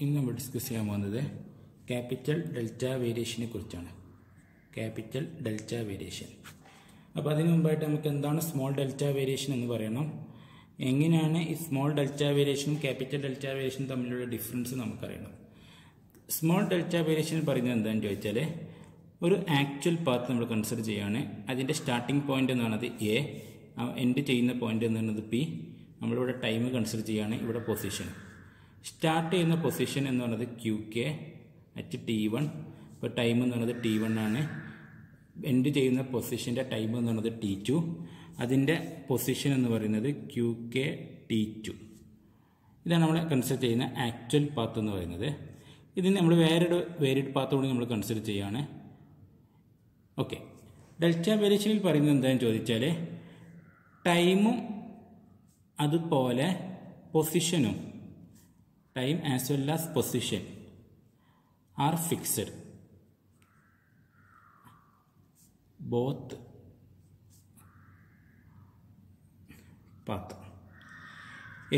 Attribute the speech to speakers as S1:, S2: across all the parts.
S1: ഇന്ന് നമ്മൾ ഡിസ്കസ് ചെയ്യാൻ പോകുന്നത് ക്യാപിറ്റൽ ഡെൽറ്റ വേരിയേഷനെ കുറിച്ചാണ്. Capital delta variation. അപ്പോൾ അതിനു മുമ്പായിട്ട് നമുക്ക് എന്താണ് സ്മോൾ ഡെൽറ്റ വേരിയേഷൻ എന്ന് പറയണം. എങ്ങനെയാണ് ഈ സ്മോൾ ഡെൽറ്റ വേരിയേഷനും ക്യാപിറ്റൽ ഡെൽറ്റ വേരിയേഷനും തമ്മിലുള്ള ഡിഫറൻസ് നമുക്കറിയണം. സ്മോൾ ഡെൽറ്റ വേരിയേഷൻ പറയുന്നത് എന്താണെന്ന് ചോദിച്ചാൽ, ഒരു ആക്ച്വൽ പാത്ത് നമ്മൾ കൺസിഡർ ചെയ്യുകയാണ്. അതിൻ്റെ സ്റ്റാർട്ടിംഗ് പോയിന്റ് എന്ന് പറയുന്നത് എ, എൻഡ് ചെയ്യുന്ന പോയിന്റ് എന്ന് പറയുന്നത് പി. നമ്മളിവിടെ ടൈം കൺസിഡർ ചെയ്യുകയാണ്, ഇവിടെ പൊസിഷൻ. സ്റ്റാർട്ട് ചെയ്യുന്ന പൊസിഷൻ എന്ന് പറയുന്നത് ക്യു കെ അറ്റ് T1. ഇപ്പോൾ ടൈം എന്ന് പറയുന്നത് T1 ആണ്. എൻഡ് ചെയ്യുന്ന പൊസിഷൻ്റെ ടൈം എന്ന് പറയുന്നത് T2. അതിൻ്റെ പൊസിഷൻ എന്ന് പറയുന്നത് ക്യു കെ T2. ഇതാണ് നമ്മൾ കൺസിഡർ ചെയ്യുന്ന ആക്ച്വൽ പാത്ത് എന്ന് പറയുന്നത്. ഇതിന് നമ്മൾ വേറൊരു വേരിയഡ് പാത്ത് കൂടി നമ്മൾ കൺസിഡർ ചെയ്യുകയാണ്. ഓക്കെ, ഡെൽറ്റ വേരിയേഷനിൽ പറയുന്നത് എന്താണെന്ന് ചോദിച്ചാൽ, ടൈമും അതുപോലെ പൊസിഷനും, time as well as position are fixed. Both path,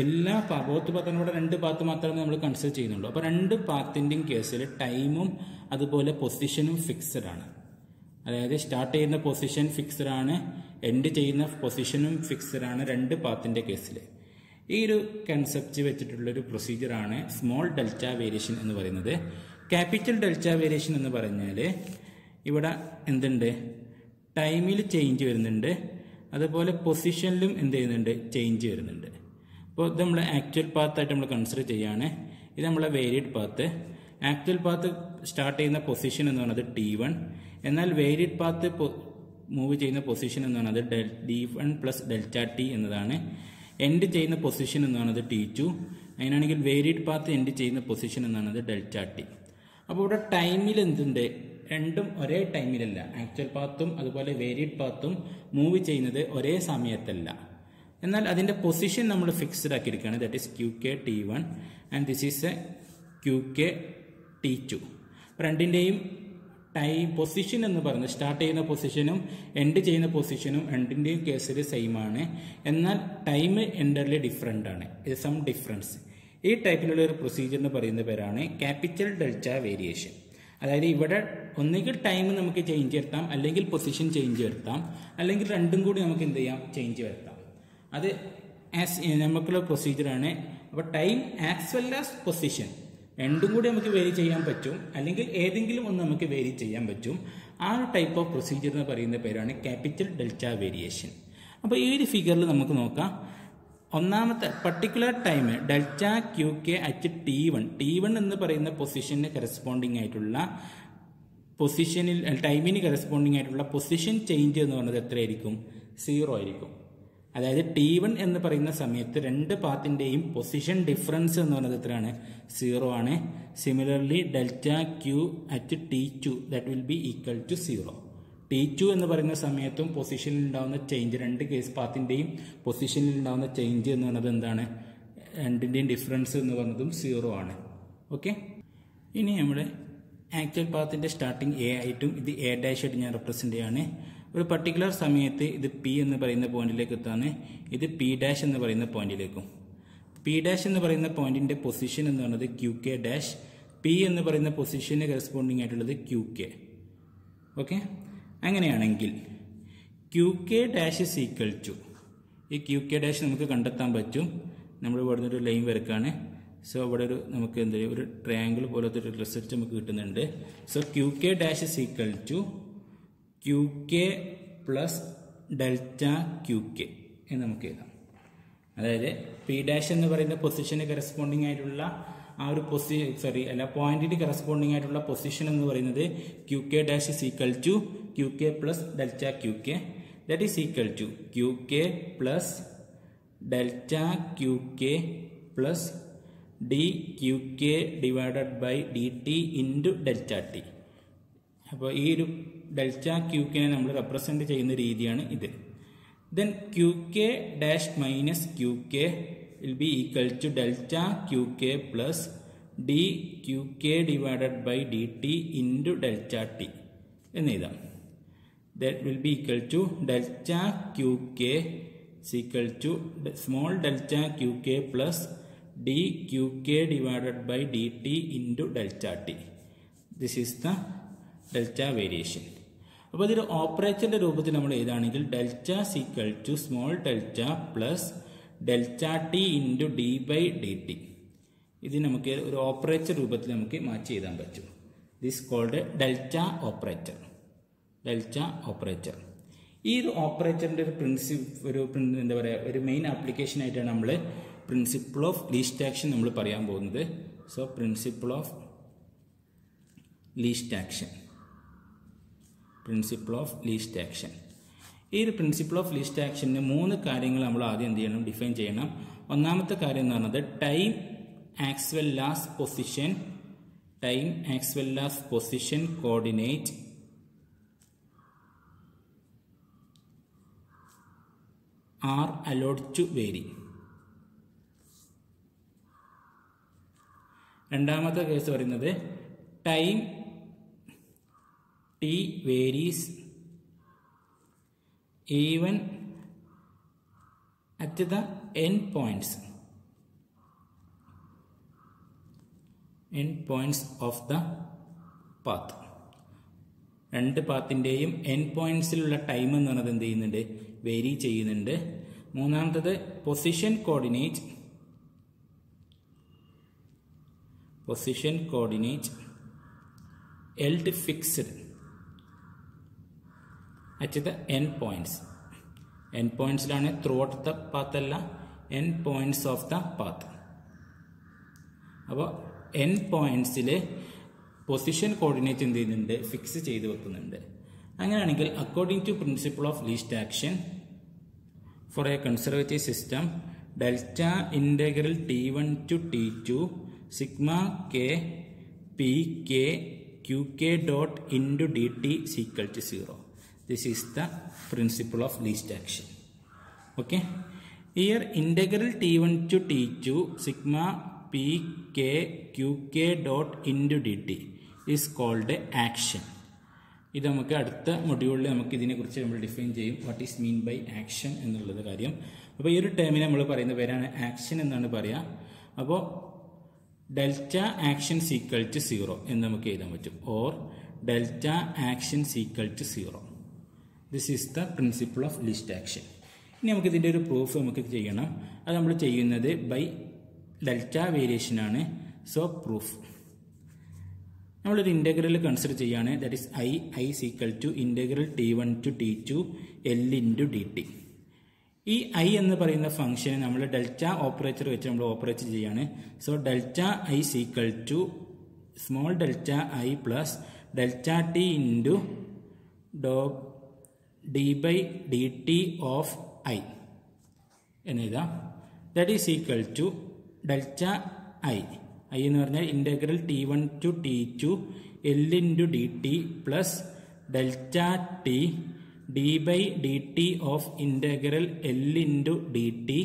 S1: എല്ലാ ബോത്ത് പാത്തിനൂടെ രണ്ട് പാത്ത് മാത്രമേ നമ്മൾ കൺസിഡർ ചെയ്യുന്നുള്ളൂ. അപ്പോൾ രണ്ട് പാത്തിൻ്റെയും കേസിൽ ടൈമും അതുപോലെ പൊസിഷനും ഫിക്സഡ് ആണ്. അതായത് സ്റ്റാർട്ട് ചെയ്യുന്ന പൊസിഷൻ ഫിക്സഡ് ആണ്, എൻഡ് ചെയ്യുന്ന പൊസിഷനും ഫിക്സഡ് ആണ് രണ്ട് പാത്തിൻ്റെ കേസിൽ. ഈ ഒരു കൺസെപ്റ്റ് വെച്ചിട്ടുള്ളൊരു പ്രൊസീജിയറാണ് സ്മോൾ ഡെൽറ്റ വേരിയേഷൻ എന്ന് പറയുന്നത്. ക്യാപിറ്റൽ ഡെൽറ്റ വേരിയേഷൻ എന്ന് പറഞ്ഞാൽ ഇവിടെ എന്തുണ്ട്, ടൈമിൽ ചേഞ്ച് വരുന്നുണ്ട്, അതുപോലെ പൊസിഷനിലും എന്ത് ചെയ്യുന്നുണ്ട്, ചേഞ്ച് വരുന്നുണ്ട്. അപ്പോൾ ഇത് നമ്മൾ ആക്ച്വൽ പാത്തായിട്ട് നമ്മൾ കൺസിഡർ ചെയ്യുകയാണ്. ഇത് നമ്മളെ varied path. Actual path start ചെയ്യുന്ന പൊസിഷൻ എന്ന് പറയുന്നത് T1, എന്നാൽ വേരിയഡ് പാത്ത് മൂവ് ചെയ്യുന്ന പൊസിഷൻ എന്ന് പറയുന്നത് D1 പ്ലസ് ഡെൽറ്റ ടി എന്നതാണ്. എൻഡ് ചെയ്യുന്ന പൊസിഷൻ എന്ന് പറയുന്നത് T2. അങ്ങനെയാണെങ്കിൽ വേരിയഡ് പാത്ത് എൻഡ് ചെയ്യുന്ന പൊസിഷൻ എന്ന് പറയുന്നത് ഡെൽറ്റ ടി. അപ്പോൾ ഇവിടെ ടൈമിൽ എന്തുണ്ട്, രണ്ടും ഒരേ ടൈമിലല്ല. ആക്ച്വൽ പാത്തും അതുപോലെ വേരിയഡ് പാത്തും മൂവ് ചെയ്യുന്നത് ഒരേ സമയത്തല്ല. എന്നാൽ അതിൻ്റെ പൊസിഷൻ നമ്മൾ ഫിക്സ്ഡ് ആക്കിയിരിക്കുകയാണ്. That is Q K T1 and this is a Q K T2. രണ്ടിൻ്റെയും ടൈം പൊസിഷൻ എന്ന് പറയുന്നത് സ്റ്റാർട്ട് ചെയ്യുന്ന പൊസിഷനും എൻഡ് ചെയ്യുന്ന പൊസിഷനും രണ്ടിൻ്റെയും കേസിൽ സെയിം ആണ്. എന്നാൽ ടൈം എൻ്റർലി ഡിഫറെൻ്റ് ആണ്. ഇത് സം ഡിഫറൻസ്. ഈ ടൈപ്പിലുള്ള ഒരു പ്രൊസീജിയറിന് പറയുന്ന പേരാണ് ക്യാപിറ്റൽ ഡെൽറ്റ വേരിയേഷൻ. അതായത് ഇവിടെ ഒന്നുകിൽ ടൈം നമുക്ക് ചേഞ്ച് വരുത്താം, അല്ലെങ്കിൽ പൊസിഷൻ ചേഞ്ച് വരുത്താം, അല്ലെങ്കിൽ രണ്ടും കൂടി നമുക്ക് എന്ത് ചെയ്യാം, ചേഞ്ച് വരുത്താം. അത് നമുക്കുള്ള പ്രൊസീജിയറാണ്. അപ്പോൾ time as well as position രണ്ടും കൂടി നമുക്ക് വേരി ചെയ്യാൻ പറ്റും, അല്ലെങ്കിൽ ഏതെങ്കിലും ഒന്ന് നമുക്ക് വേരി ചെയ്യാൻ പറ്റും. ആ ഒരു ടൈപ്പ് ഓഫ് പ്രൊസീജിയർ എന്ന് പറയുന്ന പേരാണ് ക്യാപിറ്റൽ ഡെൽറ്റ വേരിയേഷൻ. അപ്പോൾ ഈ ഒരു ഫിഗറിൽ നമുക്ക് നോക്കാം. ഒന്നാമത്തെ particular time delta Q K at T1 എന്ന് പറയുന്ന പൊസിഷന് കറസ്പോണ്ടിങ് ആയിട്ടുള്ള പൊസിഷനിൽ ടൈമിന് കറസ്പോണ്ടിങ് ആയിട്ടുള്ള പൊസിഷൻ ചേഞ്ച് എന്ന് പറയുന്നത് എത്രയായിരിക്കും, 0 ആയിരിക്കും. അതായത് T1 എന്ന് പറയുന്ന സമയത്ത് രണ്ട് പാത്തിൻ്റെയും പൊസിഷൻ ഡിഫറൻസ് എന്ന് പറയുന്നത് എത്രയാണ്, 0 ആണ്. Similarly delta Q at T2 that will be equal to 0. T2 എന്ന് പറയുന്ന സമയത്തും പൊസിഷനിൽ ഉണ്ടാകുന്ന ചേഞ്ച്, രണ്ട് കേസ് പാത്തിൻ്റെയും പൊസിഷനിൽ ഉണ്ടാകുന്ന ചേഞ്ച് എന്ന് പറയുന്നത് എന്താണ്, രണ്ടിൻ്റെയും ഡിഫറൻസ് എന്ന് പറയുന്നതും 0 ആണ്. ഓക്കെ, ഇനി നമ്മുടെ ആക്ച്വൽ പാത്തിൻ്റെ സ്റ്റാർട്ടിങ് എ ആയിട്ടും ഇത് A' ആയിട്ട് ഞാൻ റെപ്രസെൻ്റ് ചെയ്യാണ്. ഒരു പർട്ടിക്കുലർ സമയത്ത് ഇത് P എന്ന് പറയുന്ന പോയിന്റിലേക്ക് എത്താണ്, ഇത് P' എന്ന് പറയുന്ന പോയിന്റിലേക്കും. P' എന്ന് പറയുന്ന പോയിന്റിന്റെ പൊസിഷൻ എന്ന് പറയുന്നത് QK', P എന്ന് പറയുന്ന പൊസിഷന് കറസ്പോണ്ടിങ് ആയിട്ടുള്ളത് QK. ഓക്കെ, അങ്ങനെയാണെങ്കിൽ QK' ഇസ് ഈക്വൽ ടു, ഈ QK' നമുക്ക് കണ്ടെത്താൻ പറ്റും. നമ്മൾ ഇവിടെ ഒരു ലൈൻ വരക്കാണ്. സോ ഇവിടെ ഒരു നമുക്ക് എന്ത് ഒരു ട്രയാങ്കിൾ പോലത്തെ ഒരു റിസൾട്ട് നമുക്ക് കിട്ടുന്നുണ്ട്. So QK' is equal to QK plus delta QK എന്ന് നമുക്ക് എഴുതാം. അതായത് P' എന്ന് പറയുന്ന പൊസിഷന് കറസ്പോണ്ടിങ് ആയിട്ടുള്ള ആ ഒരു പോയിന്റിന് കറസ്പോണ്ടിങ് ആയിട്ടുള്ള പൊസിഷൻ എന്ന് പറയുന്നത് QK' is equal to QK plus delta QK. That is equal to QK plus delta QK plus dQK divided by dt into delta T. അപ്പോൾ ഈ ഒരു ഡെൽറ്റ QK നമ്മൾ റെപ്രസെന്റ് ചെയ്യുന്ന രീതിയാണ് ഇത്. Then QK' minus QK will be equal to delta QK plus dQK divided by dt into delta T എന്ന് എഴുതാം. That will be equal to delta QK is equal to small delta QK plus dqk divided by dt into delta t. This is the delta variation. അപ്പോൾ ഇതൊരു ഓപ്പറേറ്ററിൻ്റെ രൂപത്തിൽ നമ്മൾ എഴുതുകയാണെങ്കിൽ delta equal to small delta plus delta T into D by D T. ഇത് നമുക്ക് ഒരു operator രൂപത്തിൽ നമുക്ക് മാറ്റി എഴുതാൻ പറ്റും. This called delta operator. Delta operator ഈ ഒരു ഓപ്പറേറ്ററിൻ്റെ ഒരു എന്താ പറയുക ഒരു മെയിൻ ആപ്ലിക്കേഷൻ ആയിട്ടാണ് നമ്മൾ പ്രിൻസിപ്പിൾ ഓഫ് ലീസ്റ്റ് ആക്ഷൻ നമ്മൾ പറയാൻ പോകുന്നത്. So principle of least action. Principle of least action. ഈ ഒരു പ്രിൻസിപ്പിൾ ഓഫ് ലീസ്റ്റ് ആക്ഷന് 3 കാര്യങ്ങൾ നമ്മൾ ആദ്യം എന്ത് ചെയ്യണം, ഡിഫൈൻ ചെയ്യണം. ഒന്നാമത്തെ കാര്യം എന്ന് പറയുന്നത് time as well as position. Time as well as position coordinate are allowed to vary. രണ്ടാമത്തെ കേസ് പറയുന്നത് time t varies even at the end points of the path. രണ്ട് പാത്തിൻ്റെയും എൻഡ് പോയിന്റ്സിലുള്ള ടൈം എന്ന് പറയുന്നത് എന്ത് ചെയ്യുന്നുണ്ട്, വേരി ചെയ്യുന്നുണ്ട്. മൂന്നാമത്തത് position coordinate held fixed at the end points. End pointsലാണ് throughout the path അല്ല, end points of the path. അപ്പോൾ end pointsൽ പൊസിഷൻ കോർഡിനേറ്റ് എന്ത് ചെയ്യുന്നുണ്ട്, ഫിക്സ് ചെയ്ത് വെക്കുന്നുണ്ട്. അങ്ങനെയാണെങ്കിൽ according to principle of least action for a conservative system delta integral T1 to T2 sigma k p k q K dot into D T equal to 0. This is the principle of least action. Okay. Here integral T1 to T2 sigma p k q k dot into dt is called action. ഇത് നമുക്ക് അടുത്ത മൊഡ്യൂളിൽ നമുക്ക് ഇതിനെക്കുറിച്ച് നമ്മൾ define ചെയ്യും. What is mean by action എന്നുള്ളത് കാര്യം. അപ്പോൾ ഈ ഒരു ടേമിനെ നമ്മൾ പറയുന്ന പേരാണ് ആക്ഷൻ എന്നാണ് പറയുക. അപ്പോൾ ഡെൽറ്റ ആക്ഷൻ ഈക്വൽ ടു 0 എന്ന് നമുക്ക് എഴുതാൻ പറ്റും. Or delta action equal to 0. This is the principle of least action. ഇനി നമുക്ക് ഇതിൻ്റെ ഒരു പ്രൂഫ് നമുക്ക് ചെയ്യണം. അത് നമ്മൾ ചെയ്യുന്നത് ബൈ ഡെൽറ്റ വേരിയേഷനാണ്. സോ പ്രൂഫ് നമ്മളൊരു ഇൻ്റഗ്രൽ കൺസിഡർ ചെയ്യുകയാണ്. That is I equal to integral T1 to T2 L into D t. ഈ ഐ എന്ന് പറയുന്ന ഫംഗ്ഷനെ നമ്മൾ ഡെൽറ്റ ഓപ്പറേറ്റർ വെച്ച് നമ്മൾ ഓപ്പറേറ്റ് ചെയ്യുകയാണ്. So delta I equal to small delta I plus delta T into D by D T of I എന്നെഴുതാം. That is equal to delta I എന്ന് പറഞ്ഞാൽ integral T1 to T2 L into D T plus delta T D by D T of integral L into D T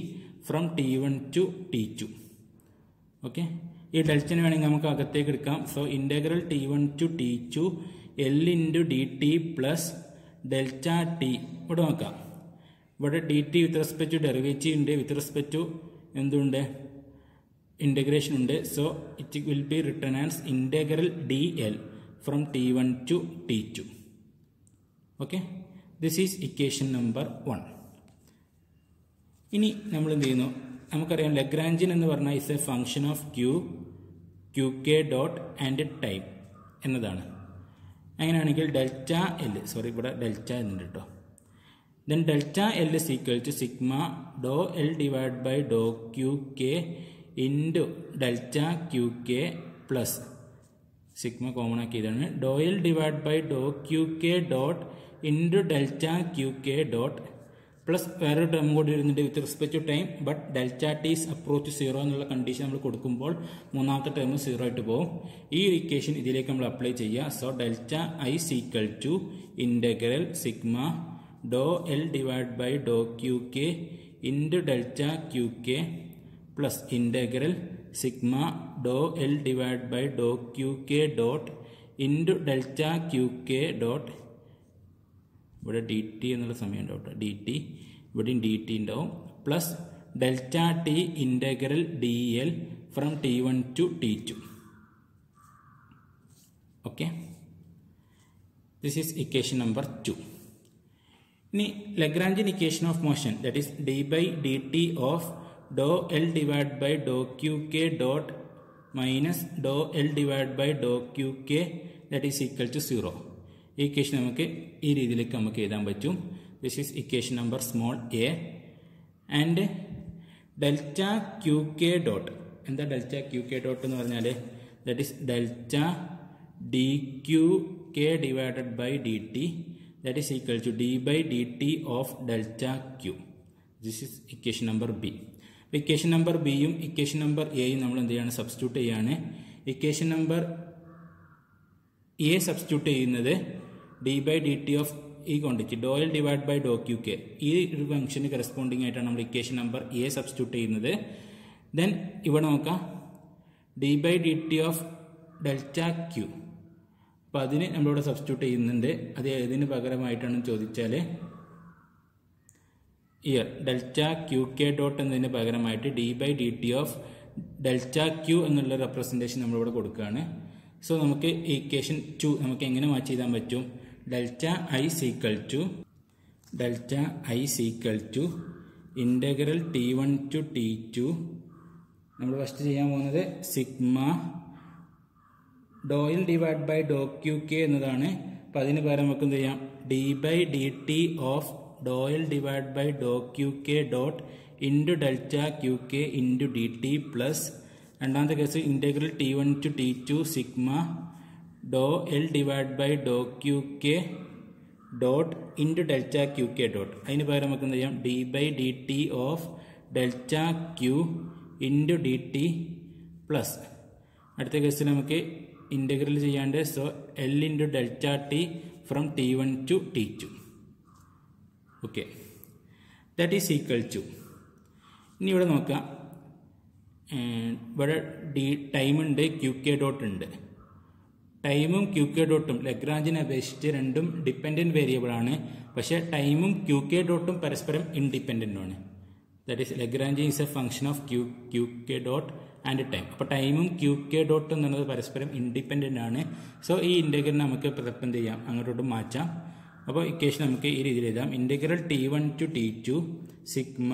S1: from T1 to T2. Okay. ഈ ഡെൽറ്റനെ വേണമെങ്കിൽ നമുക്ക് അകത്തേക്ക് എടുക്കാം. So integral T1 to T2 L into D T plus delta t ഇവിടെ നോക്കാം. ഇവിടെ d t with respect to derivative ഉണ്ട്, വിത്ത് റെസ്പെക്ട് ടു എന്തുണ്ട്, ഇൻ്റഗ്രേഷൻ ഉണ്ട്. So it will be written as integral d L from T1 to T2. Okay. This is equation number 1. ഇനി നമ്മൾ എന്ത് ചെയ്യുന്നു, നമുക്കറിയാം ലഗ്രാഞ്ചിയൻ എന്ന് പറഞ്ഞാൽ is a function of q K dot and time എന്നതാണ്. അങ്ങനെയാണെങ്കിൽ ഡെൽറ്റ എൽ, സോറി ഇവിടെ ഡെൽറ്റ എന്നുണ്ട് കേട്ടോ. Then delta L is equal to sigma Dr L divide by Dr Q K into delta Q K plus sigma common ആക്കിയതാണ് doe L divide by Dr Q K dot into delta Q K dot plus വേറൊരു term കൂടി വരുന്നുണ്ട് with respect to time. But delta T is approach 0 എന്നുള്ള condition നമ്മൾ കൊടുക്കുമ്പോൾ മൂന്നാമത്തെ term 0 ആയിട്ട് പോകും. ഈ ഒരു ഇക്വേഷൻ ഇതിലേക്ക് നമ്മൾ അപ്ലൈ ചെയ്യുക. So delta I equal to integral sigma Dr L divide by Dr Q K into delta Q K plus integral sigma Dr L divide by Dr Q K dot into delta Q K dot ഇവിടെ d t എന്നുള്ള സമയം ഉണ്ടാവും കേട്ടോ. D t ഇവിടെയും d t ഉണ്ടാവും plus delta t integral dl from t1 to t2. Okay, this is equation number 2. Now Lagrangian equation of motion, that is d by dt of dou L divided by dou qk dot minus dou L divided by dou qk, that is equal to 0. Equation നമുക്ക് ഈ രീതിയിലേക്ക് നമുക്ക് എഴുതാൻ പറ്റും. This is equation number small a. And delta qk dot, എന്താ delta qk dot എന്ന് പറഞ്ഞാൽ, that is delta dqk divided by dt, that is equal to d by dt of delta q. This is equation number b. Equation number b യും equation number a യും നമ്മൾ എന്ത് ചെയ്യാണ്, substitute ചെയ്യാണ്. equation number a substitute ചെയ്യുന്നത് d by dt of ഈ quantity do L divide by Dr Q k, ഈ ഒരു ഫംഗ്ഷന് കറസ്പോണ്ടിങ് ആയിട്ടാണ് നമ്മൾ ഇക്വേഷൻ നമ്പർ എ സബ്സ്റ്റിറ്റ്യൂട്ട് ചെയ്യുന്നത്. ദെൻ ഇവിടെ നോക്കാം d by D T of delta q, അപ്പോൾ അതിന് നമ്മളിവിടെ സബ്സ്റ്റിറ്റ്യൂട്ട് ചെയ്യുന്നുണ്ട്. അത് ഏതിന് പകരമായിട്ടാണെന്ന് ചോദിച്ചാൽ ഇയർ ഡെൽറ്റ ക്യൂ കെ ഡോട്ട് എന്നതിന് പകരമായിട്ട് d by D T of delta q എന്നുള്ള റെപ്രസെൻറ്റേഷൻ നമ്മളിവിടെ കൊടുക്കുകയാണ്. സോ നമുക്ക് ഇക്വേഷൻ 2 നമുക്ക് എങ്ങനെ മാച്ച് ചെയ്താൻ പറ്റും, delta I is equal to integral t1 to t2. നമ്മൾ ഫസ്റ്റ് ചെയ്യാൻ പോകുന്നത് sigma Dr L divide by Dr Q K എന്നതാണ്. അപ്പം അതിന് പകരം നമുക്ക് എന്ത് ചെയ്യാം, D by D T of Dr L divide by Dr Q K dot into delta Q K into D T plus രണ്ടാമത്തെ case integral t1 to t2 sigma Dr L divide by Dr Q K dot into delta Q K dot, അതിന് പകരം നമുക്ക് എന്ത് ചെയ്യാം, D by D T of delta q into D T plus അടുത്ത കേസിൽ നമുക്ക് integral ചെയ്യാണ്ട്, so L into delta T from t1 to t2. Okay, that is equal to, ഇനി ഇവിടെ നോക്കാം, ഇവിടെ ടൈം ഉണ്ട്, ക്യൂ കെ ഡോട്ട് ഉണ്ട്. ടൈമും ക്യൂ കെ ഡോട്ടും ലഗ്രാഞ്ചിനെ അപേക്ഷിച്ച് രണ്ടും ഡിപ്പെൻഡൻറ്റ് വേരിയബിൾ ആണ്. പക്ഷേ ടൈമും ക്യൂ കെ ഡോട്ടും പരസ്പരം ഇൻഡിപെൻഡൻ്റ് ആണ്. That is Lagrange is a function of q K dot and time. അപ്പോൾ ടൈമും ക്യൂ കെ ഡോട്ടും എന്നുള്ളത് പരസ്പരം ഇൻഡിപെൻഡൻ്റ് ആണ്. സോ ഈ ഇൻറ്റഗ്രൽ നമുക്ക് എന്ത് ചെയ്യാം, അങ്ങോട്ടും മാറ്റാം. അപ്പോൾ ഇക്വേഷൻ നമുക്ക് ഈ രീതിയിൽ എഴുതാം, integral t1 to t2 sigma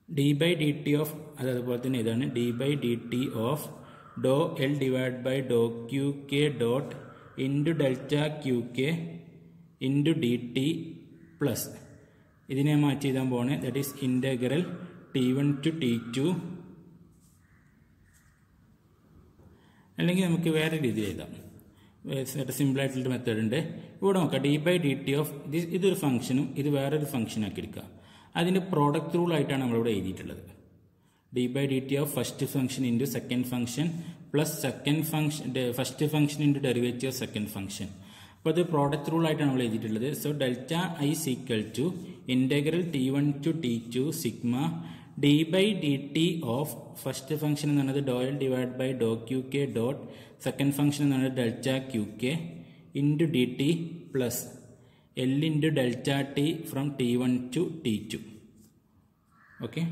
S1: D by D T of, അതുപോലെ തന്നെ ഇതാണ് d by D T of Dr L divide by Dr Q K dot into delta Q K into D T plus ഇതിനെ മാറ്റി ചെയ്താൻ പോണേ, that is integral t1 to t2. അല്ലെങ്കിൽ നമുക്ക് വേറെ രീതിയിൽ എഴുതാം, സിമ്പിളായിട്ടുള്ള മെത്തേഡ് ഉണ്ട്. ഇവിടെ നോക്കാം, d by D T of ഇതൊരു ഫംഗ്ഷനും ഇത് വേറൊരു ഫംഗ്ഷനാക്കി എടുക്കുക. അതിൻ്റെ പ്രോഡക്റ്റ് റൂൾ ആയിട്ടാണ് നമ്മളിവിടെ എഴുതിയിട്ടുള്ളത്. D by D T of first function into second function plus second function first function into derivative of second function. അപ്പോൾ അത് പ്രോഡക്റ്റ് റൂൾ ആയിട്ടാണ് നമ്മൾ എഴുതിയിട്ടുള്ളത്. So delta I is equal to integral t1 to t2 sigma D by D T of first function എന്ന് പറയുന്നത് doe L divide by Dr Q K dot second function എന്ന് പറയുന്നത് delta Q K into D T plus L into delta T from t1 to t2. Okay,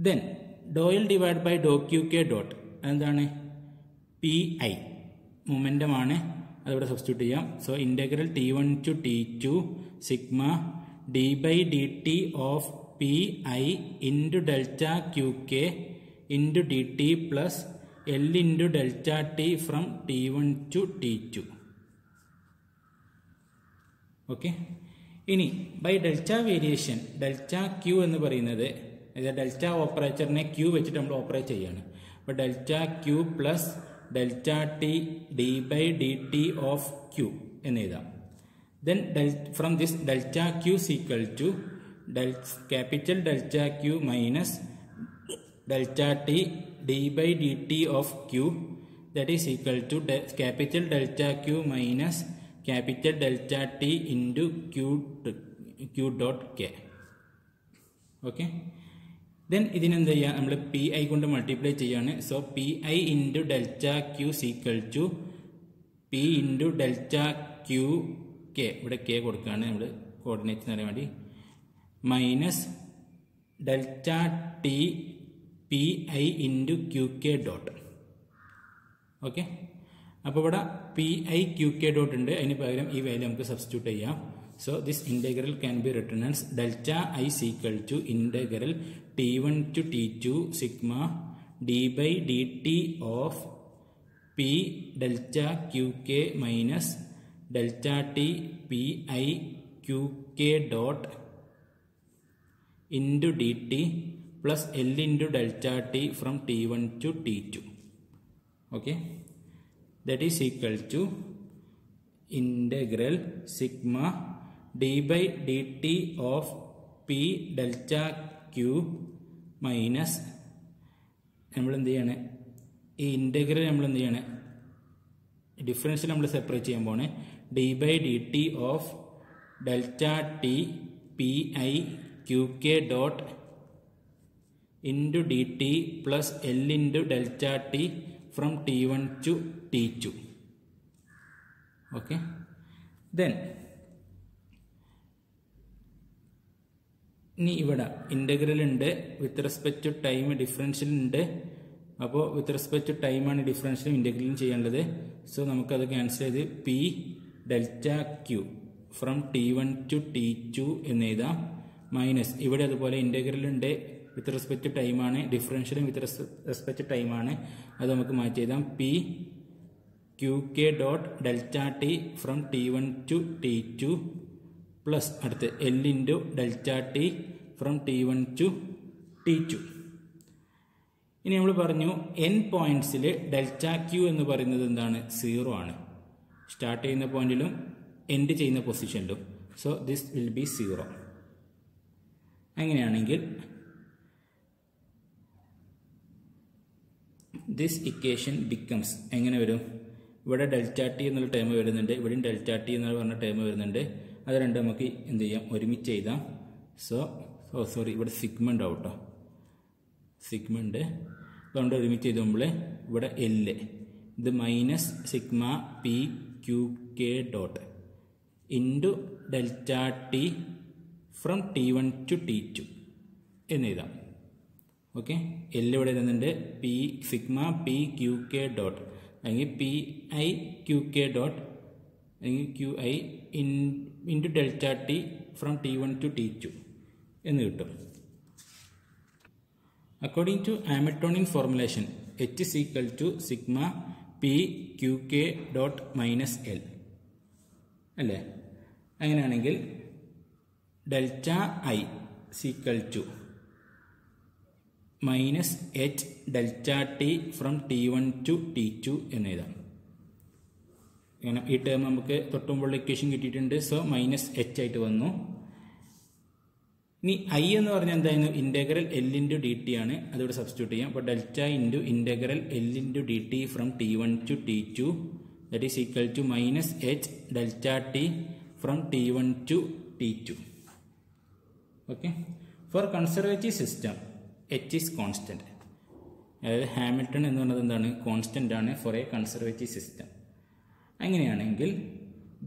S1: then doe L divide by Dr Q K dot എന്താണ്, P I momentum ആണ്, അതിവിടെ substitute ചെയ്യാം. So integral t1 to t2 sigma D by D T of P I into delta Q K into D T plus L into delta T from t1 to t2. Okay, ഇനി by delta variation delta Q എന്ന് പറയുന്നത് delta ഓപ്പറേറ്ററിനെ Q വെച്ചിട്ട് നമ്മൾ operate ചെയ്യാണ്. അപ്പോൾ delta Q plus delta T D by D T of Q എന്ന് എഴുതാം. Then from this delta Q equal to capital delta Q minus delta T D by D T of Q, that is equal to capital delta Q minus capital delta T into Q dot K. Okay, then ഇതിനെന്ത് ചെയ്യുക, നമ്മൾ P I കൊണ്ട് multiply ചെയ്യാണ്. So P I into delta Q equal to P into delta Q k, ഇവിടെ k കൊടുക്കുകയാണ് നമ്മൾ coordinates അറിയാൻ വേണ്ടി, minus delta t p I into q K dot. Okay, അപ്പോൾ ഇവിടെ p I Q K dot ഉണ്ട്, അതിന് പകരം ഈ വാല്യൂ നമുക്ക് സബ്സ്റ്റിറ്റ്യൂട്ട് ചെയ്യാം. So this integral can be written as delta I equal to integral T1 to T2 sigma d by dt of P delta QK minus delta T Pi QK dot into dt plus L into delta T from T1 to T2. Okay, that is equal to integral sigma d by dt of P delta Q minus നമ്മൾ എന്ത് ചെയ്യാണ്, ഈ integral നമ്മൾ എന്ത് ചെയ്യാണ്, differential നമ്മൾ separate ചെയ്യാൻ പോണേ. D by D T of delta t p I Q K dot into D T plus L into delta T from T1 to T2. Okay, then ഇനി ഇവിടെ ഇൻ്റഗ്രൽ ഉണ്ട്, with respect to time differential ഉണ്ട്. അപ്പോൾ വിത്ത് respect to ടൈമാണ് ഡിഫറൻഷ്യലും ഇൻ്റഗ്രലും ചെയ്യാനുള്ളത്. So നമുക്കത് cancel ചെയ്ത് p delta q from T1 to T2 എന്ന് എഴുതാം. മൈനസ് ഇവിടെ അതുപോലെ ഇൻ്റഗ്രൽ ഉണ്ട്, വിത്ത് റെസ്പെക്ട് ടു ടൈമാണ്, ഡിഫറൻഷ്യലും വിത്ത് റെസ്പെക്ട് ടു ടൈമാണ്. അത് നമുക്ക് മാറ്റി എഴുതാം. P Q K dot delta T from T1 to T2 plus അടുത്ത് L into delta T from T1 to T2. ഇനി നമ്മൾ പറഞ്ഞു എൻ പോയിന്റ്സിൽ ഡെൽറ്റ ക്യൂ എന്ന് പറയുന്നത് എന്താണ്, 0 ആണ്. സ്റ്റാർട്ട് ചെയ്യുന്ന പോയിന്റിലും എൻഡ് ചെയ്യുന്ന പൊസിഷനിലും. So this will be 0. അങ്ങനെയാണെങ്കിൽ ദിസ് ഇക്വേഷൻ ബിക്കംസ് എങ്ങനെ വരും, ഇവിടെ ഡെൽറ്റ ടി എന്നുള്ള ടേം വരുന്നുണ്ട്, ഇവിടെയും ഡെൽറ്റ ടി എന്ന് പറഞ്ഞ ടേം വരുന്നുണ്ട്. അത് രണ്ടും നമുക്ക് എന്ത് ചെയ്യാം, ഒരുമിച്ച് എഴുതാം. സോറി ഇവിടെ സിഗ്മ ഉണ്ടാവും കേട്ടോ, സിഗ്മ ഉണ്ട്. അതുകൊണ്ട് ഒരുമിച്ച് എഴുതുമ്പോൾ ഇവിടെ എല് ഇത് minus sigma P Q K dot into delta T from T1 to T2 എന്ന് എഴുതാം. ഓക്കെ, എല് ഇവിടെ എഴുതുന്നുണ്ട്, P sigma P Q K dot അല്ലെങ്കിൽ P I Q K dot അല്ലെങ്കിൽ Q I into delta T from T1 to T2 എന്ന് കിട്ടും. According to Hamiltonian formulation H is equal to sigma P Q K dot minus L അല്ലേ. അങ്ങനെയാണെങ്കിൽ delta I equal to minus H delta T from T1 to T2 എന്ന് എഴുതാം. ഇങ്ങനെ ഈ term നമുക്ക് തൊട്ടുമുള്ള ഇക്വേഷൻ കിട്ടിയിട്ടുണ്ട്. സോ മൈനസ് എച്ച് ആയിട്ട് വന്നു. ഇനി ഐ എന്ന് പറഞ്ഞാൽ എന്തായിരുന്നു, integral L into D t ആണ്. അതിവിടെ സബ്സ്റ്റിറ്റ്യൂട്ട് ചെയ്യാം. അപ്പോൾ delta into integral L into D T from T1 to T2 that is equal to minus H delta T from T1 to T2. Okay, for conservative system H is constant. അതായത് Hamilton എന്ന് പറഞ്ഞത് എന്താണ്, constant ആണ് for a conservative system. അങ്ങനെയാണെങ്കിൽ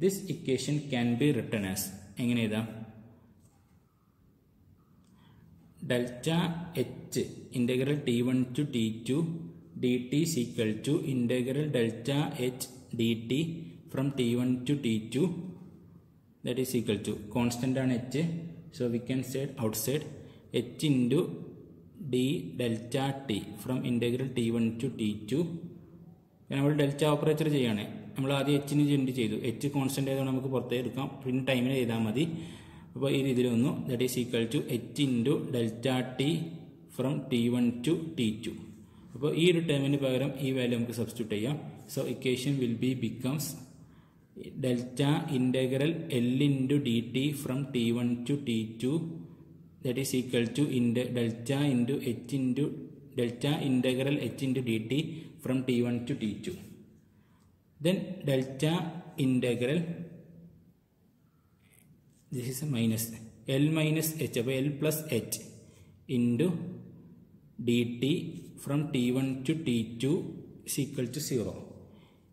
S1: this equation can be written as എങ്ങനെ എഴുതാം, delta H integral T1 to T2 D T equal to integral delta H D T from T1 to T2 that is equal to constant ആണ് H. So we can say outside H into D delta T from integral T1 to T2. നമ്മൾ delta operator ചെയ്യുകയാണ്. നമ്മൾ ആദ്യം എച്ചിന് ജെൻഡ് ചെയ്തു, H constant ആയതുകൊണ്ട് നമുക്ക് പുറത്തേക്ക് എടുക്കാം, പിന്നെ ടൈമിന് ചെയ്താൽ മതി. അപ്പോൾ ഈ രീതിയിൽ വന്നു. That is equal to H into delta T from T1 to T2. അപ്പോൾ ഈ ഒരു ടേമിന് പകരം ഈ വാല്യൂ നമുക്ക് സബ്സ്റ്റിറ്റ്യൂട്ട് ചെയ്യാം. So equation will be becomes delta integral L into D T from T1 to T2 that is equal to delta into H into delta integral H into D T from T1 to T2. Then delta integral, this is a minus L minus H, L plus H into dt from T1 to T2 is equal to 0.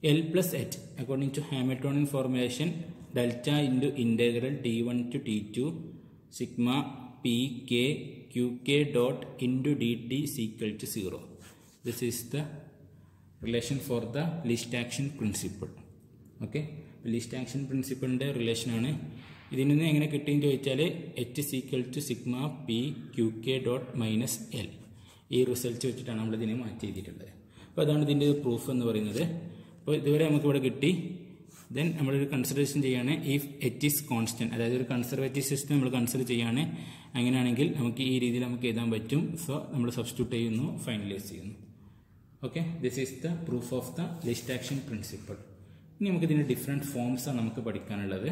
S1: L plus H according to Hamiltonian formulation delta into integral T1 to T2 sigma P pk qk dot into dt is equal to 0. This is the relation for the least action principle. Okay, least action principle ന്റെ relation ആണ്. ഇതിൽ നിന്ന് എങ്ങനെ കിട്ടിയെന്ന് ചോദിച്ചാൽ h is equal to sigma p qk dot minus l. ഈ result വെച്ചിട്ടാണ് നമ്മൾ ഇതിനെ മാറ്റി ചെയ്തിട്ടുള്ളത്. അപ്പോൾ അതാണ് ഇതിൻ്റെ പ്രൂഫ് എന്ന് പറയുന്നത്. അപ്പോൾ ഇതുവരെ നമുക്ക് ഇവിടെ കിട്ടി. ദെൻ നമ്മളൊരു കൺസിഡറേഷൻ ചെയ്യുകയാണ് ഇഫ് എച്ച് ഈസ് കോൺസ്റ്റന്റ്, അതായത് ഒരു കൺസർവേറ്റീവ് സിസ്റ്റം നമ്മൾ കൺസിഡർ ചെയ്യുകയാണ്. അങ്ങനെയാണെങ്കിൽ നമുക്ക് ഈ രീതിയിൽ നമുക്ക് എഴുതാൻ പറ്റും. സോ നമ്മൾ സബ്സ്റ്റിറ്റ്യൂട്ട് ചെയ്യുന്നു, ഫൈനലൈസ് ചെയ്യുന്നു. Okay, this is the proof of the least action principle. ഇനി നമുക്ക് ഇതിൻ്റെ ഡിഫറെൻറ്റ് ഫോംസാണ് നമുക്ക് പഠിക്കാനുള്ളത്.